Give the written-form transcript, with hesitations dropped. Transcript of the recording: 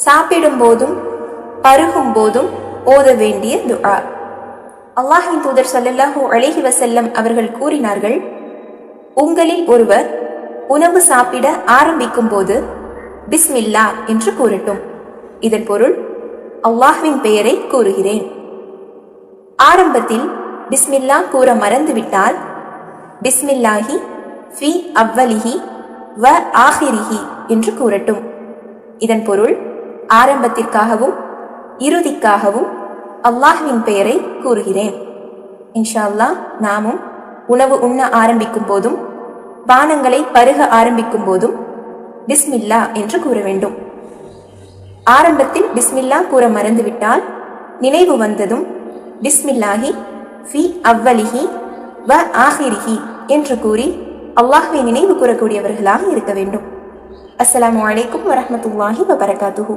சாப்பிடும் போதும் பருகும் போதும் ஓத வேண்டிய துஆ. அல்லாஹ்வின் தூதர் ஸல்லல்லாஹு அலைஹி வஸல்லம் அவர்கள் கூறினார்கள், உங்களில் ஒருவர் உணவு சாப்பிட ஆரம்பிக்கும் போது பிஸ்மில்லா என்று கூறட்டும். இதன் பொருள், அல்லாஹ்வின் பெயரை கூறுகிறேன். ஆரம்பத்தில் பிஸ்மில்லா கூற மறந்துவிட்டால் பிஸ்மில்லாஹி ஃபி அவ்வலிஹி வ ஆஹிரிஹி என்று கூறட்டும். இதன் பொருள், ஆரம்பத்திற்காகவும் இறுதிக்காகவும் அல்லாஹ்வின் பெயரை கூறுகிறேன். இன்ஷா அல்லாஹ் நாமும் உணவு உண்ண ஆரம்பிக்கும் போதும் பானங்களை பருக ஆரம்பிக்கும் போதும் பிஸ்மில்லா என்று கூற வேண்டும். ஆரம்பத்தில் பிஸ்மில்லா கூற மறந்துவிட்டால் நினைவு வந்ததும் பிஸ்மில்லாஹி ஃபி அவ்வலிஹி வ ஆஹிரிஹி என்று கூறி அல்லாஹ்வை நினைவு கூறக்கூடியவர்களாக இருக்க வேண்டும். அஸ்ஸலாமு அலைக்கும் வரஹ்மத்துல்லாஹி வபரகாத்துஹு.